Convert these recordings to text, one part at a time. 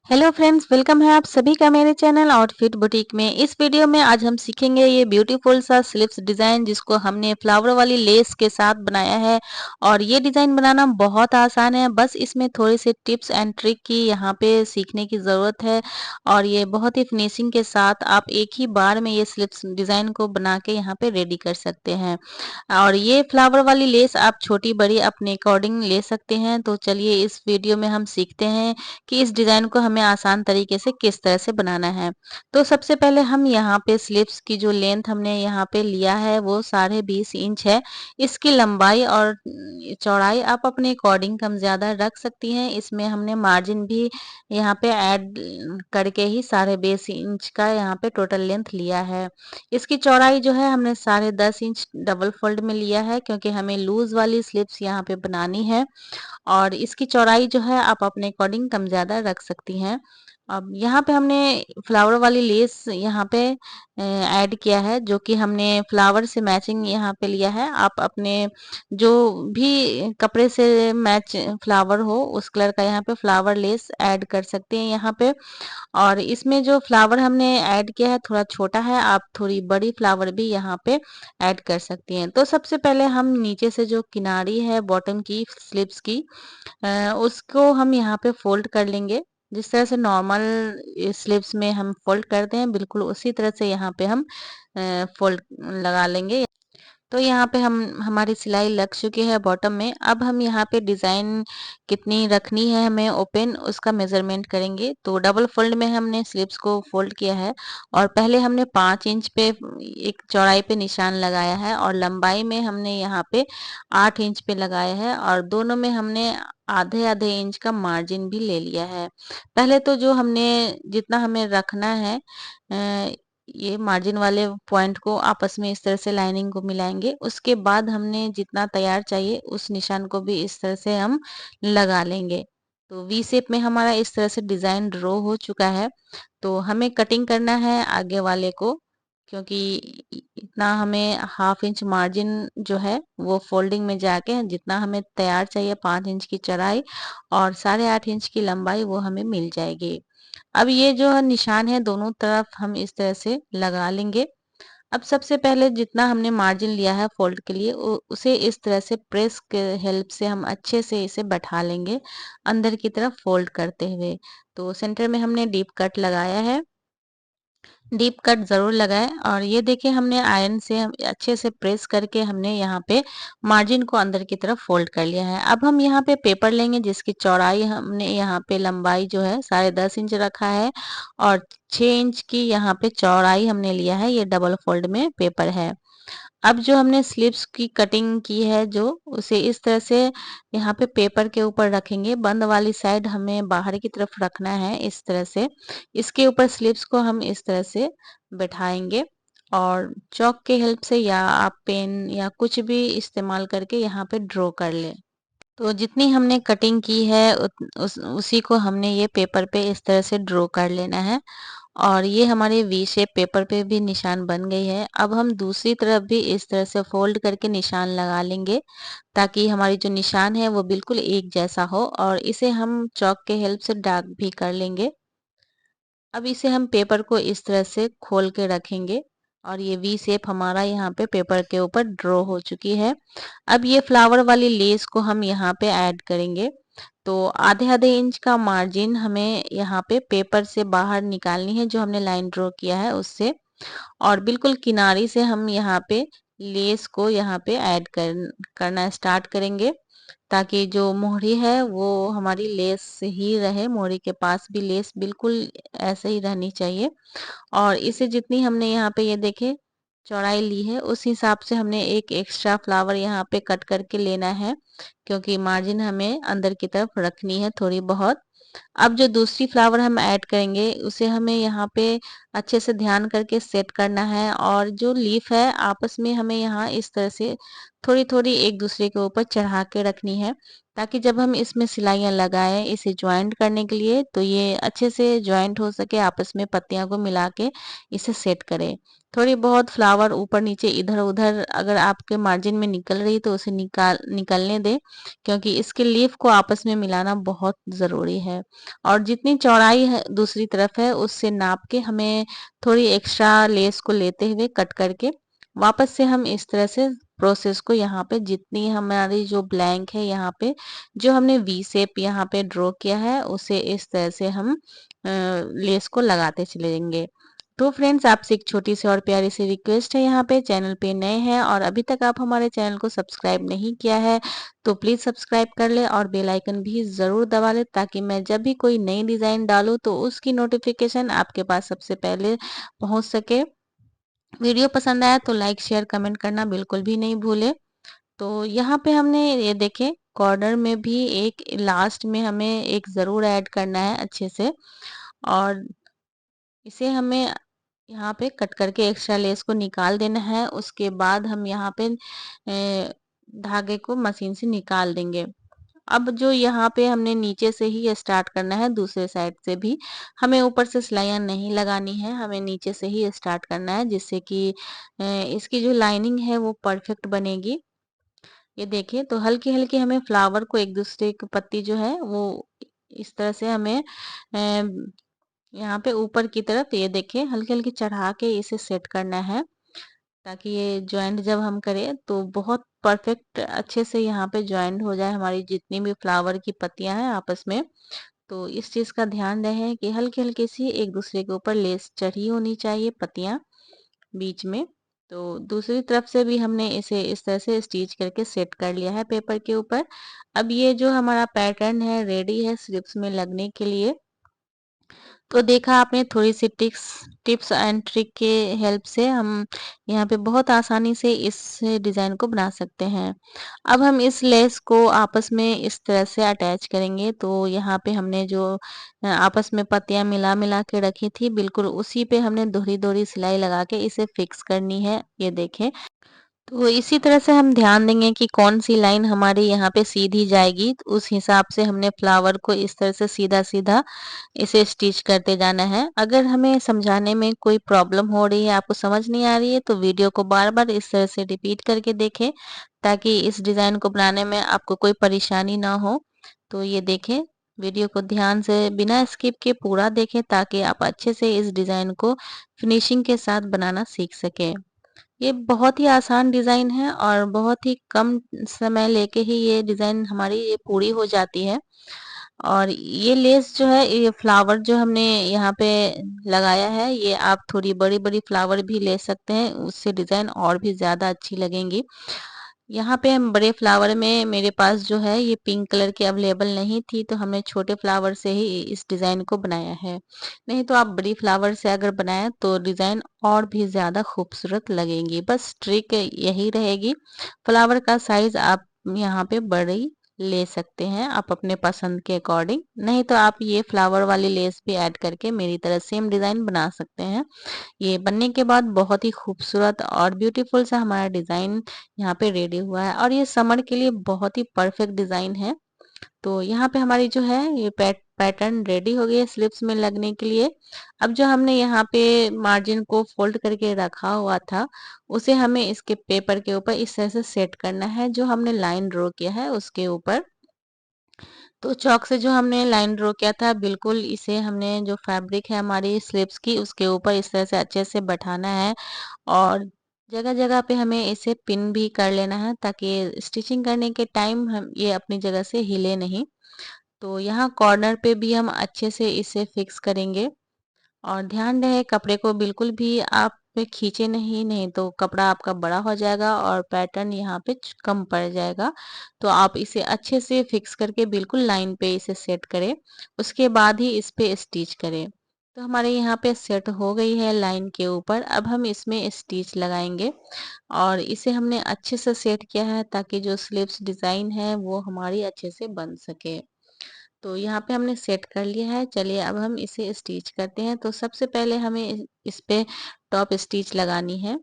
Hello friends, welcome है आप सभी का मेरे चैनल आउटफिट बुटीक में। इस वीडियो में आज हम सीखेंगे ये ब्यूटीफुल सा स्लिप्स डिज़ाइन जिसको हमने फ्लावर वाली लेस के साथ बनाया है। और ये डिज़ाइन बनाना बहुत आसान है, बस इसमें थोड़ी सी टिप्स एंड ट्रिक की यहाँ पे सीखने की ज़रूरत है। और ये बहुत ही फिनिशिंग के साथ आप एक ही बार में ये स्लिप्स डिज़ाइन को बना के यहाँ पे रेडी कर सकते हैं। और ये फ्लावर वाली लेस आप छोटी बड़ी अपने अकॉर्डिंग ले सकते हैं। तो चलिए इस वीडियो में हम सीखते हैं कि इस डिज़ाइन को हमें आसान तरीके से किस तरह से बनाना है। तो सबसे पहले हम यहाँ पे स्लीव्स की जो लेंथ हमने यहाँ पे लिया है वो 20.5 इंच है। इसकी लंबाई और चौड़ाई आप अपने अकॉर्डिंग कम ज़्यादा रख सकती हैं। इसमें हमने मार्जिन भी यहाँ पे ऐड करके ही 20.5 इंच का यहाँ पे टोटल लेंथ लिया है। इसकी चौड़ाई जो है हमने 10.5 इंच डबल फोल्ड में लिया है, क्योंकि हमें लूज वाली स्लीव्स यहाँ पे बनानी है। और इसकी चौड़ाई जो है आप अपने अकॉर्डिंग कम ज़्यादा रख सकती हैं। अब यहाँ पे हमने फ्लावर वाली लेस यहाँ पे ऐड किया है, जो कि हमने फ्लावर से मैचिंग यहाँ पे लिया है। आप अपने जो भी कपड़े से मैच फ्लावर हो उस कलर का यहाँ पे फ्लावर लेस ऐड कर सकते हैं यहाँ पे। और इसमें जो फ्लावर हमने ऐड किया है थोड़ा छोटा है, आप थोड़ी बड़ी फ्लावर भी यहाँ पे ऐड कर सकती हैं। तो सबसे पहले हम नीचे से जो किनारी है बॉटम की स्लिप्स की उसको हम यहाँ पे फोल्ड कर लेंगे। जिस तरह से नॉर्मल स्लिप्स में हम फोल्ड करते हैं, बिल्कुल उसी तरह से यहाँ पे हम फोल्ड लगा लेंगे। तो यहाँ पे हम हमारी सिलाई लग चुकी है बॉटम में। अब हम यहाँ पे डिज़ाइन कितनी रखनी है हमें ओपन, उसका मेज़रमेंट करेंगे। तो डबल फोल्ड में हमने स्लीव्स को फोल्ड किया है और पहले हमने 5 इंच पे एक चौड़ाई पे निशान लगाया है और लंबाई में हमने यहाँ पे 8 इंच पे लगाया है और दोनों में हमने आधे आधे इंच का मार्जिन भी ले लिया है। पहले तो जो हमने जितना हमें रखना है ये मार्जिन वाले पॉइंट को आपस में इस तरह से लाइनिंग को मिलाएंगे। उसके बाद हमने जितना तैयार चाहिए उस निशान को भी इस तरह से हम लगा लेंगे। तो वी शेप में हमारा इस तरह से डिजाइन ड्रॉ हो चुका है। तो हमें कटिंग करना है आगे वाले को, क्योंकि इतना हमें 1/2 इंच मार्जिन जो है वो फोल्डिंग में जाके जितना हमें तैयार चाहिए 5 इंच की चौड़ाई और 8.5 इंच की लंबाई वो हमें मिल जाएगी। अब ये जो है निशान है दोनों तरफ हम इस तरह से लगा लेंगे। अब सबसे पहले जितना हमने मार्जिन लिया है फोल्ड के लिए उसे इस तरह से प्रेस के हेल्प से हम अच्छे से इसे बैठा लेंगे अंदर की तरफ फोल्ड करते हुए। तो सेंटर में हमने डीप कट लगाया है। डीप कट ज़रूर लगाएं और ये देखिए हमने आयरन से हम अच्छे से प्रेस करके हमने यहाँ पे मार्जिन को अंदर की तरफ फोल्ड कर लिया है। अब हम यहाँ पे पेपर लेंगे जिसकी चौड़ाई हमने यहाँ पे लंबाई जो है 10.5 इंच रखा है और 6 इंच की यहाँ पे चौड़ाई हमने लिया है। ये डबल फोल्ड में पेपर है। अब जो हमने स्लीव्स की कटिंग की है जो उसे इस तरह से यहाँ पे पेपर के ऊपर रखेंगे। बंद वाली साइड हमें बाहर की तरफ रखना है इस तरह से। इसके ऊपर स्लीव्स को हम इस तरह से बैठाएंगे और चॉक के हेल्प से या आप पेन या कुछ भी इस्तेमाल करके यहाँ पे ड्रॉ कर लें। तो जितनी हमने कटिंग की है उसी को हमने ये पेपर पे इस तरह से ड्रॉ कर लेना है। और ये हमारे वी शेप पेपर पे भी निशान बन गई है। अब हम दूसरी तरफ भी इस तरह से फोल्ड करके निशान लगा लेंगे, ताकि हमारी जो निशान है वो बिल्कुल एक जैसा हो और इसे हम चॉक के हेल्प से डार्क भी कर लेंगे। अब इसे हम पेपर को इस तरह से खोल के रखेंगे और ये वी शेप हमारा यहाँ पे पेपर के ऊपर ड्रॉ हो चुकी है। अब ये फ्लावर वाली लेस को हम यहाँ पे ऐड करेंगे। तो आधे आधे इंच का मार्जिन हमें यहाँ पे पेपर से बाहर निकालनी है, जो हमने लाइन ड्रॉ किया है उससे। और बिल्कुल किनारी से हम यहाँ पे लेस को यहाँ पे करना स्टार्ट करेंगे, ताकि जो मोहरी है वो हमारी लेस से ही रहे। मोहरी के पास भी लेस बिल्कुल ऐसे ही रहनी चाहिए। और इसे जितनी हमने यहाँ पे ये देखे चौड़ाई ली है उस हिसाब से हमने एक एक्स्ट्रा फ्लावर यहाँ पे कट करके लेना है, क्योंकि मार्जिन हमें अंदर की तरफ रखनी है थोड़ी बहुत। अब जो दूसरी फ्लावर हम ऐड करेंगे उसे हमें यहाँ पे अच्छे से ध्यान करके सेट करना है और जो लीफ है आपस में हमें यहाँ इस तरह से थोड़ी-थोड़ी एक दूसरे के ऊपर चढ़ा के रखनी है, ताकि जब हम इसमें सिलाइयाँ लगाएँ इसे जॉइंट करने के लिए, तो ये अच्छे से जॉइंट हो सके, आपस में पत्तियों को मिला के इसे सेट करें। थोड़ी बहुत फ्लावर ऊपर-नीचे, इधर-उधर अगर आपके मार्जिन में निकल रही तो उसे निकलने दें, क्योंकि इसके लीफ को आपस में मिलाना बहुत ज़रूरी है। और जितनी चौड़ाई है दूसरी तरफ है, उससे नाप के हमें थोड़ी एक्स्ट्रा लेस को लेते हुए कट करके वापस से हम इस तरह से प्रोसेस को यहाँ पे जितनी हमारी जो ब्लैंक है, यहाँ पे जो हमने वी शेप यहाँ पे ड्रॉ किया है, उसे इस तरह से हम लेस को लगाते चले जाएंगे। तो फ्रेंड्स, आपसे एक छोटी सी और प्यारी सी रिक्वेस्ट है, यहाँ पे चैनल पे नए हैं और अभी तक आप हमारे चैनल को सब्सक्राइब नहीं किया है, तो प्लीज़ सब्सक्राइब कर ले और बेल आइकन भी ज़रूर दबा ले, ताकि मैं जब भी कोई नई डिज़ाइन डालूँ तो उसकी नोटिफिकेशन आपके पास सबसे पहले पहुँच सके। वीडियो पसंद आया तो लाइक शेयर कमेंट करना बिल्कुल भी नहीं भूले। तो यहाँ पे हमने ये देखें, कॉर्नर में भी एक लास्ट में हमें एक ज़रूर ऐड करना है अच्छे से, और इसे हमें यहाँ पे कट करके एक्स्ट्रा लेस को निकाल देना है। उसके बाद हम यहाँ पे धागे को मशीन से निकाल देंगे। अब जो यहाँ पे हमने नीचे से ही स्टार्ट करना है, दूसरे साइड से भी हमें ऊपर से सिलाइयाँ नहीं लगानी है, हमें नीचे से ही स्टार्ट करना है, जिससे कि इसकी जो लाइनिंग है वो परफेक्ट बनेगी। ये देखिए, तो हल्की हल्की हमें फ्लावर को एक दूसरे की पत्ती जो है वो इस तरह से हमें यहाँ पे ऊपर की तरफ ये देखिए हल्की हल्की चढ़ा के इसे सेट करना है, ताकि ये जॉइंट जब हम करें तो बहुत परफेक्ट अच्छे से यहाँ पे जॉइंट हो जाए हमारी जितनी भी फ्लावर की पत्तियां हैं आपस में। तो इस चीज का ध्यान रहे कि हल्की हल्की सी एक दूसरे के ऊपर लेस चढ़ी होनी चाहिए पत्तियां बीच में। तो दूसरी तरफ से भी हमने इसे इस तरह से स्टिच करके सेट कर लिया है पेपर के ऊपर। अब ये जो हमारा पैटर्न है रेडी है स्लिप्स में लगने के लिए। तो देखा आपने, थोड़ी सी टिप्स एंड ट्रिक के हेल्प से हम यहाँ पे बहुत आसानी से इस डिज़ाइन को बना सकते हैं। अब हम इस लेस को आपस में इस तरह से अटैच करेंगे, तो यहाँ पे हमने जो आपस में पत्तियाँ मिला-मिला के रखी थी, बिल्कुल उसी पे हमने दोहरी-दोहरी सिलाई लगा के इसे फिक्स करनी है। ये देखें, तो इसी तरह से हम ध्यान देंगे कि कौन-सी लाइन हमारी यहाँ पे सीधी जाएगी, तो उस हिसाब से हमने फ्लावर को इस तरह से सीधा-सीधा इसे स्टिच करते जाना है। अगर हमें समझाने में कोई प्रॉब्लम हो रही है, आपको समझ नहीं आ रही है, तो वीडियो को बार-बार इस तरह से रिपीट करके देखें, ताकि इस डिज़ाइन को बनाने में आपको कोई परेशानी ना हो। तो ये देखें, वीडियो को ध्यान से बिना स्किप के पूरा देखें, ताकि आप अच्छे से इस डिज़ाइन को फिनिशिंग के साथ बनाना सीख सकें। ये बहुत ही आसान डिज़ाइन है और बहुत ही कम समय लेके ही ये डिज़ाइन हमारी ये पूरी हो जाती है। और ये लेस जो है, ये फ्लावर जो हमने यहाँ पे लगाया है, ये आप थोड़ी बड़ी-बड़ी फ्लावर भी ले सकते हैं, उससे डिज़ाइन और भी ज़्यादा अच्छी लगेंगी। यहाँ पे हम बड़े फ्लावर में मेरे पास जो है ये पिंक कलर की अवेलेबल नहीं थी, तो हमने छोटे फ्लावर से ही इस डिज़ाइन को बनाया है। नहीं तो आप बड़ी फ्लावर से अगर बनाएँ तो डिज़ाइन और भी ज़्यादा खूबसूरत लगेंगी। बस ट्रिक यही रहेगी, फ्लावर का साइज़ आप यहाँ पे बड़ी ले सकते हैं आप अपने पसंद के अकॉर्डिंग। नहीं तो आप ये फ्लावर वाली लेस भी ऐड करके मेरी तरह सेम डिज़ाइन बना सकते हैं। ये बनने के बाद बहुत ही खूबसूरत और ब्यूटीफुल सा हमारा डिज़ाइन यहाँ पे रेडी हुआ है, और ये समर के लिए बहुत ही परफेक्ट डिज़ाइन है। तो यहाँ पे हमारी जो है ये पैटर्न रेडी हो गई है स्लिप्स में लगने के लिए। अब जो हमने यहाँ पे मार्जिन को फोल्ड करके रखा हुआ था, उसे हमें इसके पेपर के ऊपर इस तरह से सेट करना है, जो हमने लाइन ड्रॉ किया है उसके ऊपर। तो चॉक से जो हमने लाइन ड्रॉ किया था, बिल्कुल इसे हमने जो फैब्रिक है हमारी स्लिप्स की उसके ऊपर इस तरह से अच्छे से बैठाना है, और जगह-जगह पे हमें इसे पिन भी कर लेना है, ताकि स्टिचिंग करने के टाइम हम ये अपनी जगह से हिले नहीं। तो यहाँ कॉर्नर पे भी हम अच्छे से इसे फिक्स करेंगे, और ध्यान रहे कपड़े को बिल्कुल भी आप खींचे नहीं, नहीं तो कपड़ा आपका बड़ा हो जाएगा और पैटर्न यहाँ पे कम पड़ जाएगा। तो आप इसे अच्छे से फिक्स करके बिल्कुल लाइन पे इसे सेट करें, उसके बाद ही इस पे स्टिच करें। तो हमारे यहाँ पे सेट हो गई है लाइन के ऊपर। अब हम इसमें स्टिच लगाएंगे, और इसे हमने अच्छे से सेट किया है ताकि जो स्लीव्स डिज़ाइन है वो हमारी अच्छे से बन सके। तो यहाँ पे हमने सेट कर लिया है। चलिए अब हम इसे स्टिच करते हैं। तो सबसे पहले हमें इस पे टॉप स्टिच लगानी है।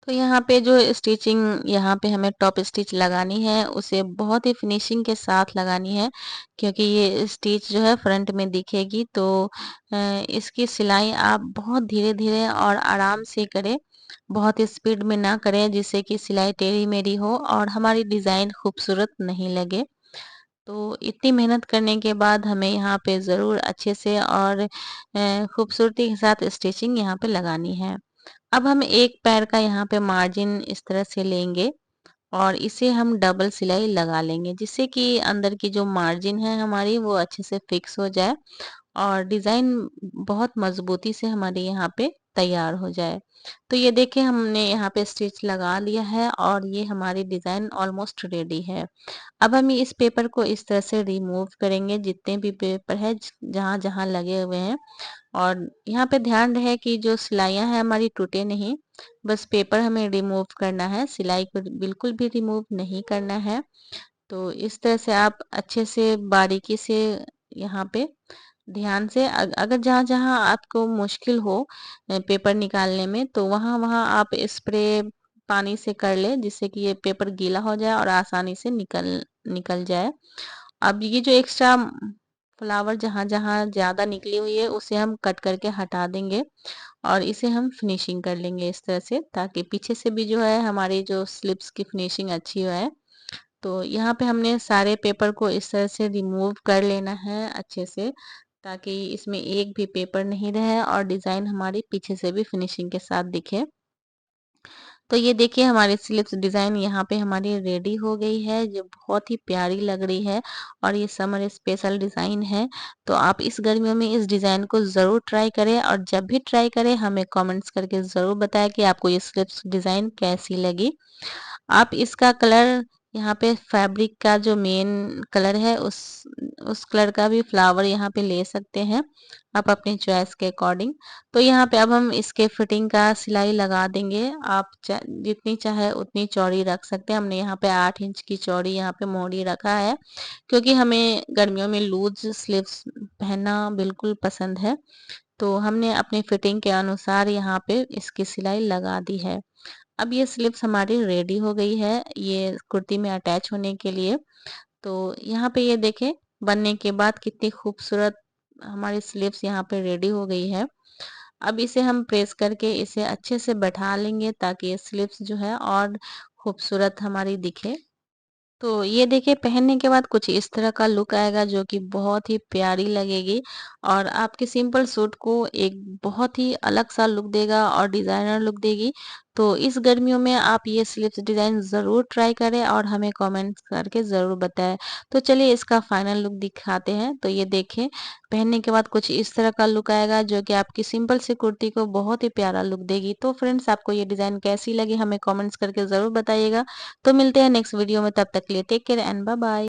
तो यहाँ पे जो स्टिचिंग यहाँ पे हमें टॉप स्टिच लगानी है, उसे बहुत ही फिनिशिंग के साथ लगानी है, क्योंकि ये स्टिच जो है फ्रंट में दिखेगी। तो इसकी सिलाई आप बहुत धीरे-धीरे और आराम से करें, बहुत स्पीड में ना करें जिससे कि सिलाई टेढ़ी-मेढ़ी हो और हमारी डिज़ाइन खूबसूरत नहीं लगे। तो इतनी मेहनत करने के बाद हमें यहाँ पे ज़रूर अच्छे से और खूबसूरती के साथ स्टिचिंग यहाँ पे लगानी है। अब हम एक पैर का यहाँ पे मार्जिन इस तरह से लेंगे और इसे हम डबल सिलाई लगा लेंगे, जिससे कि अंदर की जो मार्जिन है हमारी वो अच्छे से फिक्स हो जाए और डिज़ाइन बहुत मज़बूती से हमारे यहाँ पे तैयार हो जाए। तो ये देखिए हमने यहाँ पे स्टिच लगा लिया है और ये हमारी डिज़ाइन ऑलमोस्ट रेडी है। अब हम इस पेपर को इस तरह से रिमूव करेंगे, जितने भी पेपर है जहाँ-जहाँ लगे हुए हैं। और यहाँ पे ध्यान रहे कि जो सिलाइयाँ हैं हमारी टूटे नहीं, बस पेपर हमें रिमूव करना है, सिलाई को बिल्कुल भी रिमूव नहीं करना है। तो इस तरह से आप अच्छे से बारीकी से यहाँ पे ध्यान से अगर जहाँ-जहाँ आपको मुश्किल हो पेपर निकालने में, तो वहाँ-वहाँ आप स्प्रे पानी से कर लें, जिससे कि ये पेपर गीला हो जाए और आसानी से निकल निकल जाए। अब ये जो एक्स्ट्रा फ्लावर जहाँ-जहाँ ज़्यादा निकली हुई है, उसे हम कट करके हटा देंगे और इसे हम फिनिशिंग कर लेंगे इस तरह से, ताकि पीछे से भी जो है हमारी जो स्लिप्स की फिनिशिंग अच्छी है। तो यहाँ पे हमने सारे पेपर को इस तरह से रिमूव कर लेना है अच्छे से, ताकि इसमें एक भी पेपर नहीं रहे और डिज़ाइन हमारी पीछे से भी फिनिशिंग के साथ दिखे। तो ये देखिए हमारी स्लिप्स डिज़ाइन यहाँ पे हमारी रेडी हो गई है, जो बहुत ही प्यारी लग रही है और ये समर स्पेशल डिज़ाइन है। तो आप इस गर्मियों में इस डिज़ाइन को ज़रूर ट्राई करें और जब भी ट्राई करें हमें कमेंट्स करके ज़रूर बताएं कि आपको ये स्लिप्स डिज़ाइन कैसी लगी। आप इसका कलर यहाँ पे फैब्रिक का जो मेन कलर है उस कलर का भी फ्लावर यहाँ पे ले सकते हैं आप अपनी चॉइस के अकॉर्डिंग। तो यहाँ पे अब हम इसके फिटिंग का सिलाई लगा देंगे। आप जितनी चाहे उतनी चौड़ी रख सकते हैं। हमने यहाँ पे 8 इंच की चौड़ी यहाँ पे मोड़ी रखा है, क्योंकि हमें गर्मियों में लूज स्लीव्स पहनना बिल्कुल पसंद है। तो हमने अपनी फिटिंग के अनुसार यहाँ पे इसकी सिलाई लगा दी है। अब ये स्लीव्स हमारी रेडी हो गई है ये कुर्ती में अटैच होने के लिए। तो यहाँ पे ये देखें बनने के बाद कितनी खूबसूरत हमारी स्लीव्स यहाँ पे रेडी हो गई है। अब इसे हम प्रेस करके इसे अच्छे से बैठा लेंगे, ताकि ये स्लीव्स जो है और खूबसूरत हमारी दिखे। तो ये देखिए पहनने के बाद कुछ इस तरह का लुक आएगा, जो कि बहुत ही प्यारी लगेगी और आपके सिंपल सूट को एक बहुत ही अलग सा लुक देगा और डिज़ाइनर लुक देगी। तो इस गर्मियों में आप ये स्लीव्स डिज़ाइन ज़रूर ट्राई करें और हमें कमेंट्स करके ज़रूर बताएं। तो चलिए इसका फाइनल लुक दिखाते हैं। तो ये देखें पहनने के बाद कुछ इस तरह का लुक आएगा, जो कि आपकी सिंपल सी कुर्ती को बहुत ही प्यारा लुक देगी। तो फ्रेंड्स आपको ये डिज़ाइन कैसी लगी हमें कमेंट्स करके ज़रूर बताइएगा। तो मिलते हैं नेक्स्ट वीडियो में, तब तक के लिए take care and bye bye.